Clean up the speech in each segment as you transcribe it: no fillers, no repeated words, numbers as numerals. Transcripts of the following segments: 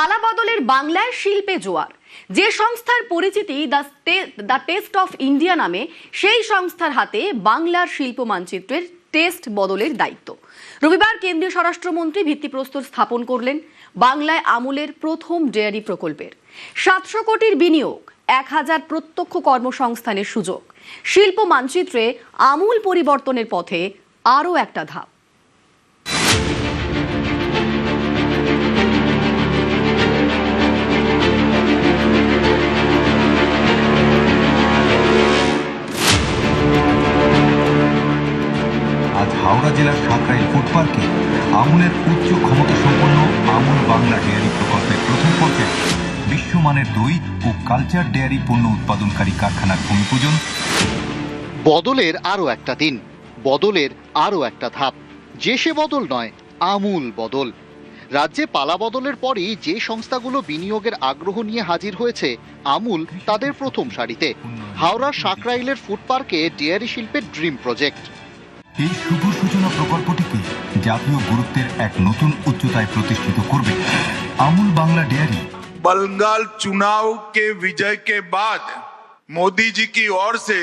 পালাবদলের বাংলায় শিল্পে জোয়ার। যে সংস্থার পরিচিতি দ্য টেস্ট অফ ইন্ডিয়া নামে, সেই সংস্থার হাতে বাংলার শিল্প মানচিত্রের টেস্ট বদলের দায়িত্ব। রবিবার কেন্দ্রীয় স্বরাষ্ট্রমন্ত্রী ভিত্তিপ্রস্তর স্থাপন করলেন বাংলায় আমুলের প্রথম ডেয়ারি প্রকল্পের। 700 কোটির বিনিয়োগ, 1000 প্রত্যক্ষ কর্মসংস্থানের সুযোগ। শিল্প মানচিত্রে আমূল পরিবর্তনের পথে আরও একটা ধাপ। আজ হাওড়া জেলার সাঁকরাইল ফুড পার্কে আমুলের উচ্চ ক্ষমতা সম্পন্ন আমুল বাংলা ডেয়ারি প্রকল্পের প্রথম পর্যায়ে বিশ্বমানের দই ও কালচার ডেয়ারি পণ্য উৎপাদনকারী কারখানার ভূমিপূজন। বদলের আরও একটা দিন, বদলের আরও একটা ধাপ। যে সে বদল নয়, আমূল বদল। রাজ্যে পালা বদলের পরই যে সংস্থাগুলো বিনিয়োগের আগ্রহ নিয়ে হাজির হয়েছে, আমুল তাদের প্রথম সারিতে। হাওড়ার সাঁকরাইলের ফুড পার্কে ডেয়ারি শিল্পের ড্রিম প্রজেক্ট। এই শুভ সূচনা প্রকল্পটিকে জাতীয় গুরুত্বের এক নতুন উচ্চতায় প্রতিষ্ঠিত করবে আমুল বাংলা ডেয়ারি। बंगाल चुनाव के विजय के बाद मोदी जी की ओर से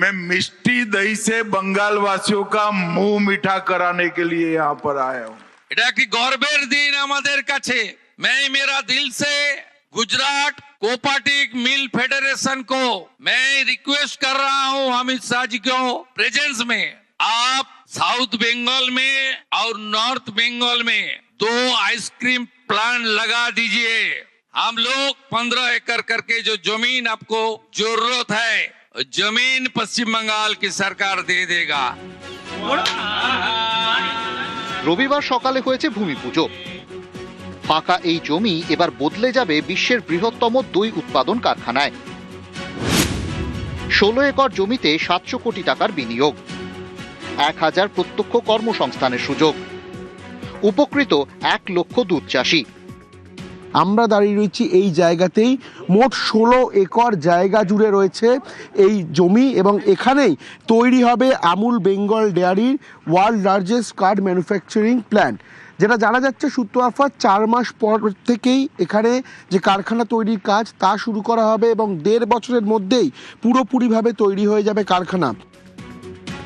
मैं मिष्टी दही से बंगाल वासियों का मुंह मीठा कराने के लिए यहाँ पर आया हूँ। এটা একটি গর্বের দিন আমাদের কাছে। मैं मेरा दिल से गुजरात कोऑपरेटिव मिल फेडरेशन को मैं रिक्वेस्ट कर रहा हूँ अमित शाह जी को प्रेजेंस में, आप साउथ बंगाल में और नॉर्थ बंगाल में 2 आइसक्रीम प्लांट लगा दीजिए। हम लोग 15 एकड़ करके जो जमीन आपको जरूरत है, जमीन पश्चिम बंगाल की सरकार दे देगा। রবিবার সকালে হয়েছে ভূমি পুজো। ফাঁকা এই জমি এবার বদলে যাবে বিশ্বের বৃহত্তম দই উৎপাদন কারখানায়। 16 একর জমিতে 700 কোটি টাকার বিনিয়োগ, 1000 প্রত্যক্ষ কর্মসংস্থানের সুযোগ। উপকৃত 1 লক্ষ দুধ চাষী। আমরা দাঁড়িয়ে রয়েছি এই জায়গাতেই। মোট 16 একর জায়গা জুড়ে রয়েছে এই জমি এবং এখানেই তৈরি হবে আমুল বেঙ্গল ডেয়ারির world largest curd manufacturing plant. যেটা জানা যাচ্ছে সূত্র মারফত 4 মাস পর থেকেই এখানে যে কারখানা তৈরির কাজ তা শুরু করা হবে এবং 1.5 বছরের মধ্যেই পুরোপুরিভাবে তৈরি হয়ে যাবে কারখানা।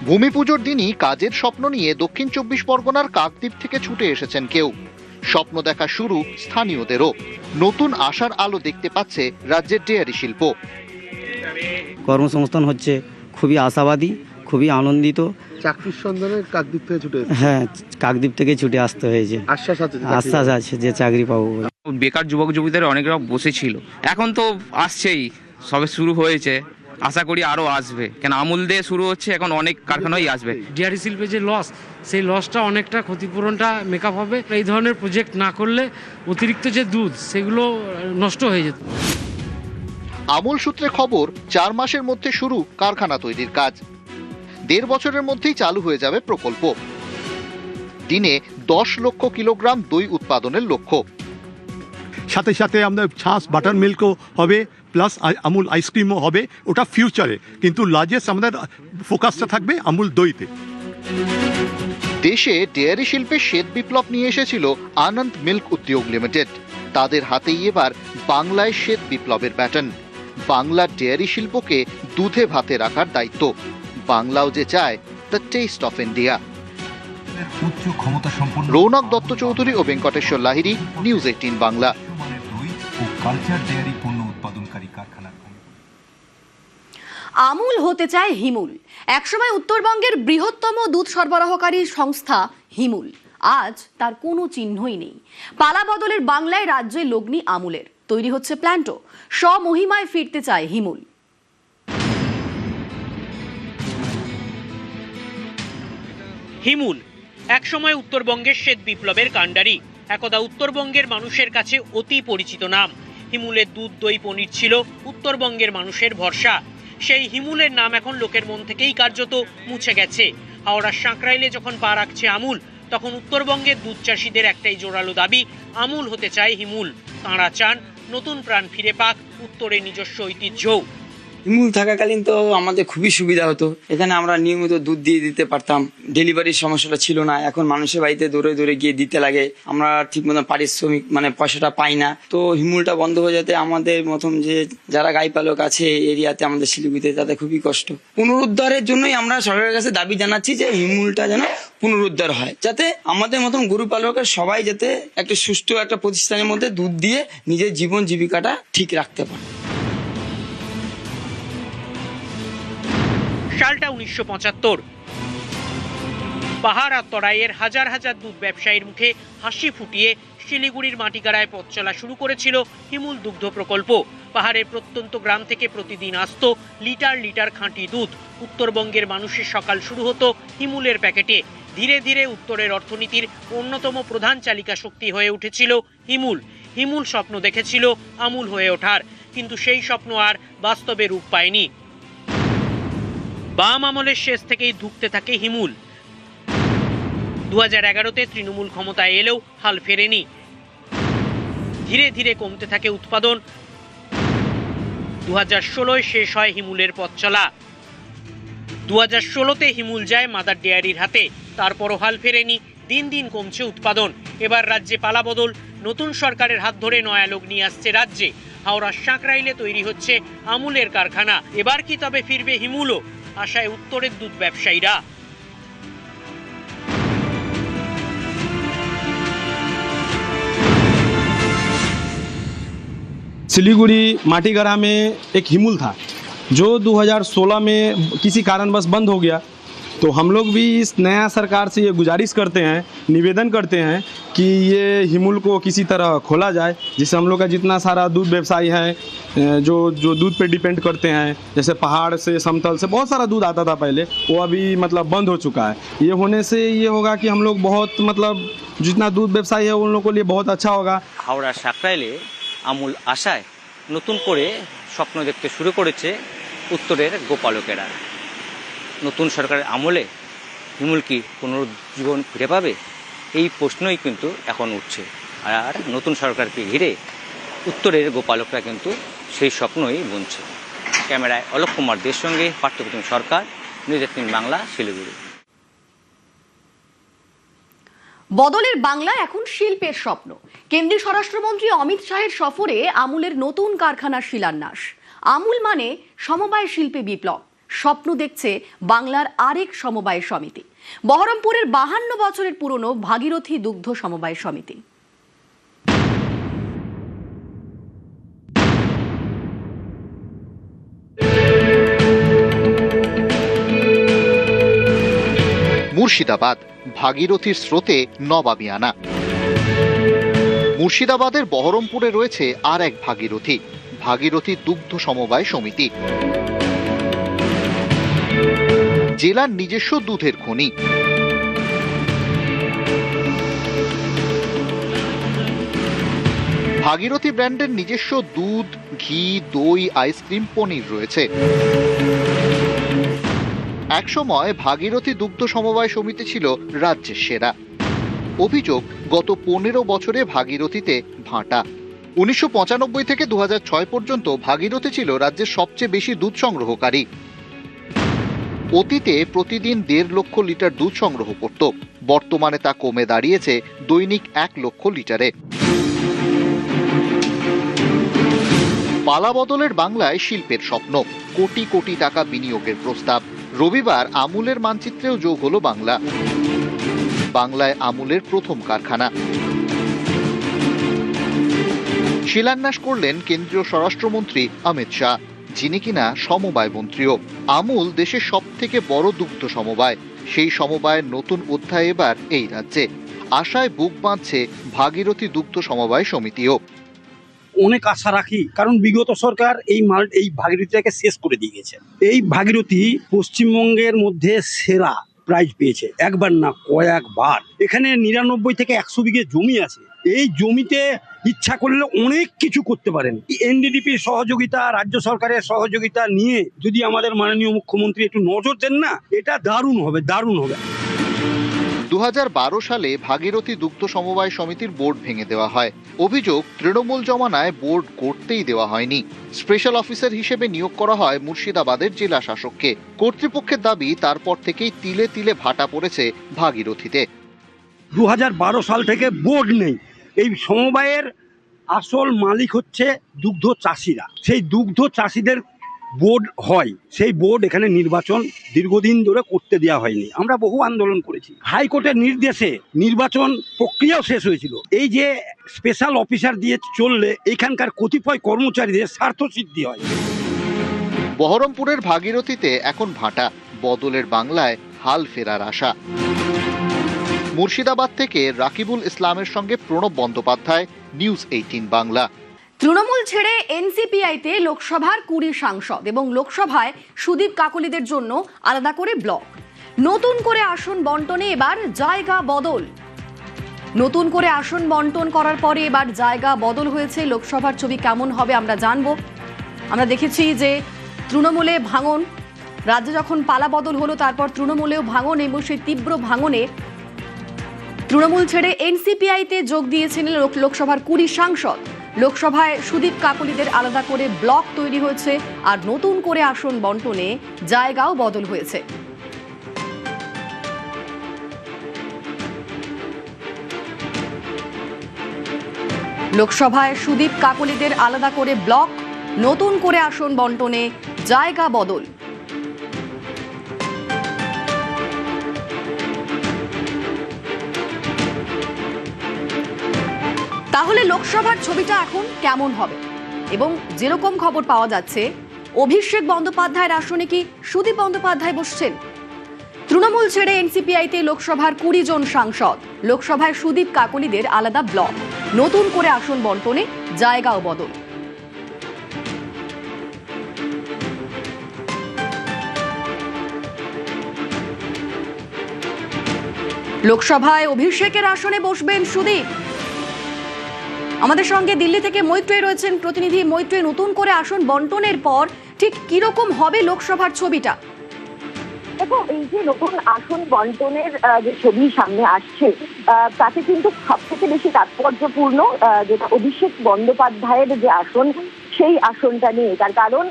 ভূমি পুজোর দিনই কাজের স্বপ্ন নিয়ে দক্ষিণ 24 পরগনার কাকদ্বীপ থেকে ছুটে এসেছেন কেউ। স্বপ্ন দেখা শুরু স্থানীয়দেরও। নতুন আশার আলো দেখতে পাচ্ছে রাজ্যের ডেয়ারি শিল্প। কর্মসংস্থান হচ্ছে, খুবই আশাবাদী, খুবই আনন্দিত। চাকরির সন্ধানে কাকদ্বীপ থেকে ছুটে এসেছে। হ্যাঁ, কাকদ্বীপ থেকে ছুটে আসতে হয়েছে। আশ্বাস আছে যে চাকরি পাবো বলে। বেকার যুবক যুবতীরা অনেকরা বসেছিল, এখন তো আসছেই, সবে শুরু হয়েছে, আশা করি আরো আসবে। কেন আমুল দিয়ে শুরু হচ্ছে, এখন অনেক কারখানাই আসবে। ডেয়ারি শিল্পে যে লস, সেই লসটা অনেকটা ক্ষতিপূরণটা মেকআপ হবে। এই ধরনের প্রজেক্ট না করলে অতিরিক্ত যে দুধ সেগুলো নষ্ট হয়ে যেত। আমুল সূত্রে খবর, 4 মাসের মধ্যে শুরু কারখানা তৈরির কাজ। 1.5 বছরের মধ্যেই চালু হয়ে যাবে প্রকল্প। দিনে 10 লক্ষ কিলোগ্রাম দই উৎপাদনের লক্ষ্য। সাথে সাথে আমাদের ছাঁচ বাটার মিল্কও হবে, প্লাস আমুল আইসক্রিমও হবে। ওটা ফিউচারে, কিন্তু লার্জেস্ট আমাদের ফোকাসটা থাকবে আমুল দইতে। দেশে ডেয়ারি শিল্পে শ্বেত বিপ্লব নিয়ে এসেছিল আনন্দ মিল্ক উদ্যোগ লিমিটেড। তাদের হাতেই এবার বাংলায় শ্বেত বিপ্লবের ব্যাটন। বাংলার ডেয়ারি শিল্পকে দুধে ভাতে রাখার দায়িত্ব। বাংলাও যে চায় দ্য টেস্ট অফ ইন্ডিয়া। উচ্চ ক্ষমতা সম্পন্ন রৌনক দত্ত চৌধুরী ও ভেঙ্কটেশ্বর লাহিড়ী, নিউজ 18 বাংলা। বিশ্বমানের দই ও কালচার ডেয়ারি পণ্য উৎপাদনকারী কারখানার আমুল হতে চায় হিমুল। একসময় উত্তরবঙ্গের বৃহত্তম দুধ সরবরাহকারী সংস্থা হিমুল আজ তার কোনো চিহ্নই নেই। পালা বদলের বাংলায় রাজ্যে লগ্নি আমুলের। তৈরি হচ্ছে প্ল্যান্টও। স্বমহিমায় ফিরতে চায় হিমুল। হিমুল একসময় উত্তরবঙ্গের শ্বেত বিপ্লবের কাণ্ডারি, একদা উত্তরবঙ্গের মানুষের কাছে অতি পরিচিত নাম। হিমুলের দুধ, দই, পনির ছিল উত্তরবঙ্গের মানুষের ভরসা। সেই হিমুলের নাম এখন লোকের মন থেকেই কার্যত মুছে গেছে। হাওড়ার সাঁকরাইলে যখন পা রাখছে আমুল, তখন উত্তরবঙ্গের দুধ চাষীদের একটাই জোরালো দাবি, আমুল হতে চায় হিমুল। তাঁরা চান নতুন প্রাণ ফিরে পাক উত্তরের নিজস্ব ঐতিহ্য। হিমুল থাকাকালীন তো আমাদের খুবই সুবিধা হতো, এখানে আমরা নিয়মিত দুধ দিয়ে দিতে পারতাম, ডেলিভারির সমস্যাটা ছিল না। এখন মানুষের বাড়িতে দৌড়ে দৌড়ে গিয়ে দিতে লাগে, আমরা ঠিক মতো পারিশ্রমিক মানে পয়সাটা পাই না। তো হিমুলটা বন্ধ হয়ে যেতে আমাদের মতন যে যারা গাই পালক আছে এরিয়াতে আমাদের শিলিগুড়িতে, তাদের খুবই কষ্ট। পুনরুদ্ধারের জন্যই আমরা সরকারের কাছে দাবি জানাচ্ছি যে হিমুলটা যেন পুনরুদ্ধার হয়, যাতে আমাদের মতন গরু পালকের সবাই যাতে একটা সুষ্ঠু একটা প্রতিষ্ঠানের মধ্যে দুধ দিয়ে নিজের জীবন জীবিকাটা ঠিক রাখতে পারে। সালটা 1975। পাহাড় আর তরাইয়ের হাজার হাজার দুধ ব্যবসায়ীর মুখে হাসি ফুটিয়ে শিলিগুড়ির মাটিগাড়ায় পথ চলা শুরু করেছিল হিমুল দুগ্ধ প্রকল্প। পাহাড়ের প্রত্যন্ত গ্রাম থেকে প্রতিদিন আসত লিটার লিটার খাঁটি দুধ। উত্তরবঙ্গের মানুষের সকাল শুরু হতো হিমুলের প্যাকেটে। ধীরে ধীরে উত্তরের অর্থনীতির অন্যতম প্রধান চালিকা শক্তি হয়ে উঠেছিল হিমুল। হিমুল স্বপ্ন দেখেছিল আমুল হয়ে ওঠার, কিন্তু সেই স্বপ্ন আর বাস্তবে রূপ পায়নি। বাম আমলের শেষ থেকেই ধুঁকতে থাকে হিমুল। 2011-তে তৃণমূল ক্ষমতায় এলেও হাল ফেরেনি। ধীরে ধীরে কমতে থাকে উৎপাদন। 2016-য় শেষ হয় হিমুলের পথ চলা। 2016-তে হিমুল যায় মাদার ডেয়ারির হাতে, তারপরও হাল ফেরেনি। দিন দিন কমছে উৎপাদন। এবার রাজ্যে পালাবদল, নতুন সরকারের হাত ধরে নয়া লোক নিয়ে আসছে রাজ্যে। হাওড়ার সাঁকরাইলে তৈরি হচ্ছে আমুলের কারখানা। এবার কি তবে ফিরবে হিমুলও? আশায় উত্তরের দুধ ব্যবসায়ীরা। सिलीगुड़ी माटीगढ़ा में एक हिमुल था जो 2016 में किसी कारणवश बंद हो गया। तो हम लोग भी इस नया सरकार से ये गुजारिश करते हैं, निवेदन करते हैं कि ये हिमुल को किसी तरह खोला जाए, जिससे हम लोग का जितना सारा दूध व्यवसायी हैं जो दूध पे डिपेंड करते हैं, जैसे पहाड़ से समतल से बहुत सारा दूध आता था पहले, वो अभी मतलब बंद हो चुका है। ये होने से ये होगा कि हम लोग बहुत मतलब जितना दूध व्यवसायी है उन लोगों के लिए बहुत अच्छा होगा। হাওড়া সাঁকরাইলে আমুল আশায় নতুন করে স্বপ্ন দেখতে শুরু করেছে উত্তরের গোপালকেরা। নতুন সরকারের আমলে হিমুল কি পুনরুজ্জীবন ফিরে পাবে, এই প্রশ্নই কিন্তু এখন উঠছে। আর নতুন সরকারকে ঘিরে উত্তরের গোপালকরা কিন্তু সেই স্বপ্নই বুনছে। ক্যামেরায় অলোক কুমার দের সঙ্গে পার্থপ্রতিম সরকার, নিউজ 18 বাংলা, শিলিগুড়ি। বদলের বাংলা এখন শিল্পের স্বপ্ন। কেন্দ্রীয় স্বরাষ্ট্রমন্ত্রী অমিত শাহের সফরে আমুলের নতুন কারখানার শিলান্যাস। আমুল মানে সমবায় শিল্পে বিপ্লব। স্বপ্ন দেখছে বাংলার আরেক সমবায় সমিতি, বহরমপুরের 52 বছরের পুরনো ভাগীরথী দুগ্ধ সমবায় সমিতি। মুর্শিদাবাদ, ভাগীরথীর স্রোতে নবাবিয়ানা। মুর্শিদাবাদের বহরমপুরে রয়েছে আর এক ভাগীরথী, ভাগীরথী দুগ্ধ সমবায় সমিতি। জেলার নিজস্ব দুধের খনি। ভাগীরথী ব্র্যান্ডের নিজস্ব দুধ, ঘি, দই, আইসক্রিম, পনির রয়েছে। একসময় ভাগীরথী দুগ্ধ সমবায় সমিতি ছিল রাজ্যের সেরা। অভিযোগ, গত 15 বছরে ভাগীরথীতে ভাঁটা। 1995 থেকে 2006 পর্যন্ত ভাগীরথী ছিল রাজ্যের সবচেয়ে বেশি দুধ সংগ্রহকারী। অতীতে প্রতিদিন 1.5 লক্ষ লিটার দুধ সংগ্রহ করত। বর্তমানে তা কমে দাঁড়িয়েছে দৈনিক 1 লক্ষ লিটারে। পালাবদলের বাংলায় শিল্পের স্বপ্ন, কোটি কোটি টাকা বিনিয়োগের প্রস্তাব। রবিবার আমুলের মানচিত্রেও যোগ হলো বাংলা। বাংলায় আমুলের প্রথম কারখানা শিলান্যাস করলেন কেন্দ্রীয় স্বরাষ্ট্রমন্ত্রী অমিত শাহ, যিনি কিনা সমবায় মন্ত্রীও। আমুল দেশের সব থেকে বড় দুগ্ধ সমবায়। সেই সমবায়ের নতুন অধ্যায় এবার এই রাজ্যে। আশায় বুক বাঁধছে ভাগীরথী দুগ্ধ সমবায় সমিতিও। অনেক আশা রাখি, কারণ বিগত সরকার এই ভাগীরথীটাকে শেষ করে দিয়ে গেছে। এই ভাগীরথী পশ্চিমবঙ্গের মধ্যে সেরা প্রাইজ পেয়েছে, একবার না কয়েকবার। এখানে 99 থেকে 100 বিঘে জমি আছে। এই জমিতে ইচ্ছা করলে অনেক কিছু করতে পারেন। এনডিডিপির সহযোগিতা, রাজ্য সরকারের সহযোগিতা নিয়ে যদি আমাদের মাননীয় মুখ্যমন্ত্রী একটু নজর দেন না, এটা দারুণ হবে, দারুণ হবে। 2012 সালে ভাগীরথী দুগ্ধ সমবায় সমিতির বোর্ড ভেঙে দেওয়া হয়। অভিযোগ, তৃণমূল জমানায় বোর্ড করতেই দেওয়া হয়নি। স্পেশাল অফিসার হিসেবে নিয়োগ করা হয় মুর্শিদাবাদের জেলা শাসককে। কর্তৃপক্ষের দাবি, তারপর থেকেই তিলে তিলে ভাটা পড়েছে ভাগীরথীতে। 2012 সাল থেকে বোর্ড নেই। এই সমবায়ের আসল মালিক হচ্ছে দুগ্ধ চাষিরা। সেই দুগ্ধ চাষিদের বোর্ড হয়, সেই বোর্ড এখানে নির্বাচন দীর্ঘদিন ধরে করতে দেওয়া হয়নি। আমরা বহু আন্দোলন করেছি, হাইকোর্টের নির্দেশে নির্বাচন প্রক্রিয়াও শেষ হয়েছিল। এই যে স্পেশাল অফিসার দিয়ে চললে এখানকার কতিপয় কর্মচারীদের স্বার্থ সিদ্ধি হয়। বহরমপুরের ভাগীরথীতে এখন ভাটা, বদলের বাংলায় হাল ফেরার আশা। মুর্শিদাবাদ থেকে রাকিবুল ইসলামের সঙ্গে প্রণব বন্দ্যোপাধ্যায়, নিউজ 18 বাংলা। তৃণমূল ছেড়ে এনসিপিআইতে লোকসভার 20 সাংসদ এবং লোকসভায় সুদীপ কাকলিদের জন্য আলাদা করে ব্লক। নতুন করে আসন বন্টনে এবার জায়গা বদল। নতুন করে আসন বন্টন করার পরে এবার জায়গা বদল হয়েছে। লোকসভার ছবি কেমন হবে আমরা জানবো। আমরা দেখেছি যে তৃণমূলে ভাঙন, রাজ্যে যখন পালা বদল হলো তারপর তৃণমূলেও ভাঙন, এবং সেই তীব্র ভাঙনে তৃণমূল ছেড়ে এনসিপিআইতে যোগ দিয়েছেন লোকসভার 20 সাংসদ। লোকসভায় সুদীপ কাকলিদের আলাদা করে ব্লক তৈরি হয়েছে, আর নতুন করে আসন বন্টনে জায়গাও বদল হয়েছে। লোকসভায় সুদীপ কাকলিদের আলাদা করে ব্লক, নতুন করে আসন বন্টনে জায়গা বদল। তাহলে লোকসভার ছবিটা এখন কেমন হবে? এবং যেরকম খবর পাওয়া যাচ্ছে, অভিষেক বন্দ্যোপাধ্যায়ের আসনে কি সুদীপ বন্দ্যোপাধ্যায় বসছেন? তৃণমূল ছেড়ে এনসিপিআইতে লোকসভার 20 জন সাংসদ, লোকসভায় সুদীপ কাকলিদের আলাদা ব্লক, নতুন করে আসন বন্টনে জায়গাও বদল। লোকসভায় অভিষেকের আসনে বসবেন সুদীপ। আমাদের সঙ্গে দিল্লি থেকে মৈত্রেয় রয়েছেন প্রতিনিধি। মৈত্রেয়, নতুন করে আসন বন্টনের পর ঠিক কিরকম হবে লোকসভার ছবিটা? দেখো, এই যে নতুন আসন বন্টনের যে ছবি সামনে আসছে, তাতে কিন্তু সবথেকে বেশি তাৎপর্যপূর্ণ যেটা অভিষেক বন্দ্যোপাধ্যায়ের যে আসন, সেই আসনটা নিয়ে। তার কারণ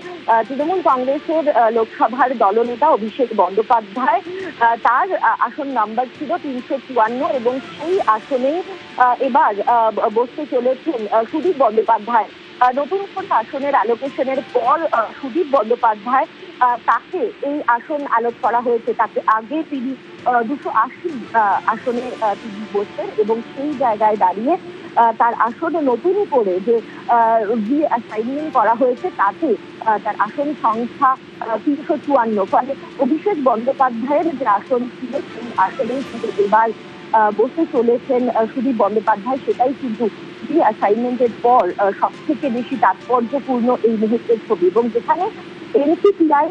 তৃণমূল কংগ্রেসের লোকসভার দলনেতা অভিষেক বন্দ্যোপাধ্যায়, তার আসন নাম্বার ছিল 354, এবং সেই আসনেই এবার বসতে চলেছেন সুদীপ বন্দ্যোপাধ্যায়। নতুন করে আসনের অ্যালোকেশনের পর সুদীপ বন্দ্যোপাধ্যায়, তাকে এই আসন অ্যালট করা হয়েছে। তাকে আগে তিনি 280 আসনে তিনি বসতেন, এবং সেই জায়গায় দাঁড়িয়ে তার আসনে নতুন করে যে অ্যাসাইনমেন্ট করা হয়েছে, তাতে তার আসন সংখ্যা 354। ফলে অভিষেক বন্দ্যোপাধ্যায়ের যে আসন ছিল, সেই আসনেই কিন্তু এবার বসে চলেছেন সুদীপ বন্দ্যোপাধ্যায়। সেটাই কিন্তু অ্যাসাইনমেন্টের পর সব থেকে বেশি তাৎপর্যপূর্ণ এই মুহূর্তের ছবি। এবং যেখানে এনসিপিআই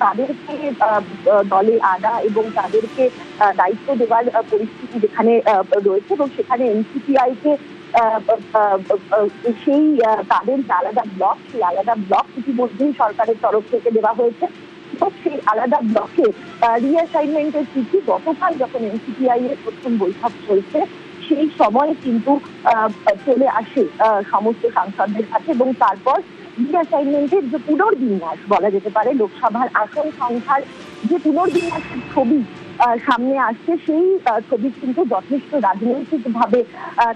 তাদেরকে দলে আনা এবং তাদেরকে দায়িত্ব দেওয়ার পরিস্থিতি যেখানে রয়েছে, এবং সেখানে এনসিপিআইকে সেই তাদের যে আলাদা ব্লক, সেই আলাদা ব্লক ইতিমধ্যেই সরকারের তরফ থেকে দেওয়া হয়েছে। সেই আলাদা ব্লকে রিঅ্যাসাইনমেন্টের চিঠি গতকাল যখন এনসিপিআই এর প্রথম বৈঠক চলছে, সেই সময় কিন্তু চলে আসে সমস্ত সাংসদদের কাছে, এবং তারপর রিঅ্যাসাইনমেন্টের যে পুনর্বিন্যাস বলা যেতে পারে, লোকসভার আসন সংখ্যার যে পুনর্বিন্যাসের ছবি সামনে আসছে, সেই ছবি কিন্তু যথেষ্ট রাজনৈতিকভাবে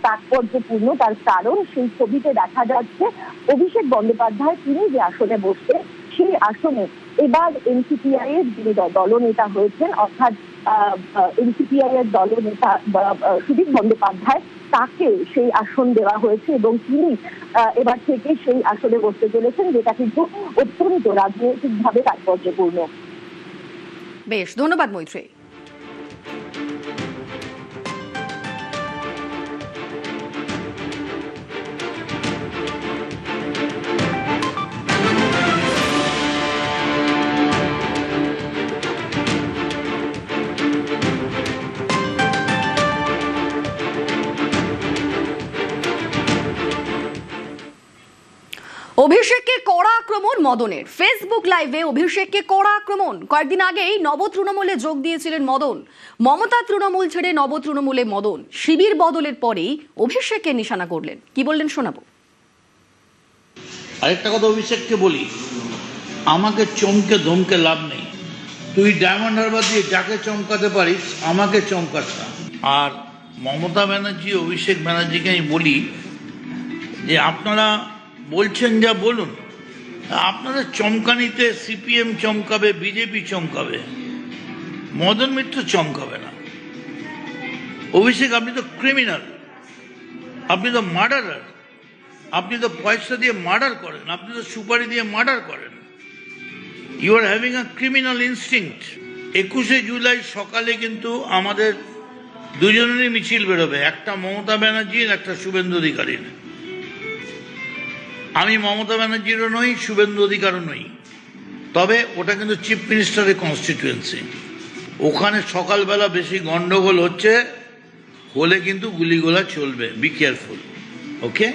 তাৎপর্যপূর্ণ। তার কারণ সেই ছবিতে দেখা যাচ্ছে অভিষেক বন্দ্যোপাধ্যায় তিনি যে আসনে বসছেন, সেই আসনে এবার এনসিপিআই এর যিনি দলনেতা হয়েছেন, অর্থাৎ এনসিপিআই এর দলনেতা সুদীপ বন্দ্যোপাধ্যায়, তাকে সেই আসন দেওয়া হয়েছে, এবং তিনি এবার থেকে সেই আসনে বসতে চলেছেন, যেটা কিন্তু অত্যন্ত রাজনৈতিকভাবে তাৎপর্যপূর্ণ। বেশ, ধন্যবাদ মৈত্রী। অভিষেককে কড়া আক্রমণ মদনের। ফেসবুক লাইভে অভিষেককে কড়া আক্রমণ। কয়েকদিন আগেই নব তৃণমূলে যোগ দিয়েছিলেন মদন। মমতা তৃণমূল ছেড়ে নব তৃণমূলে মদন। শিবির বদলের পরেই অভিষেককে নিশানা করলেন। কি বললেন শোনাবো। আরেকটা কথা অভিষেককে বলি, আমাকে চমকে ধমকে লাভ নেই। তুই ডায়মন্ড হারবার দিয়ে যাকে চমকাতে পারিস আমাকে চমকাস না। আর মমতা ব্যানার্জি, অভিষেক ব্যানার্জিকে আমি বলি যে আপনারা বলছেন যা বলুন, আপনাদের চমকানিতে সিপিএম চমকাবে, বিজেপি চমকাবে, মদন মিত্র চমকাবে না। অভিষেক, আপনি তো ক্রিমিনাল, আপনি তো মার্ডারার, আপনি তো পয়সা দিয়ে মার্ডার করেন, আপনি তো সুপারি দিয়ে মার্ডার করেন। You are having a criminal instinct. 21শে জুলাই সকালে কিন্তু আমাদের দুজনেরই মিছিল বেরোবে, একটা মমতা ব্যানার্জির, একটা শুভেন্দু অধিকারীর। আমি মমতা ব্যানার্জিরও নই, শুভেন্দু অধিকারও নই, তবে ওটা কিন্তু চিফ মিনিস্টারের কনস্টিটিউয়েন্সি। ওখানে সকালবেলা বেশি গন্ডগোল হলে কিন্তু গুলিগোলা চলবে। Be careful, okay?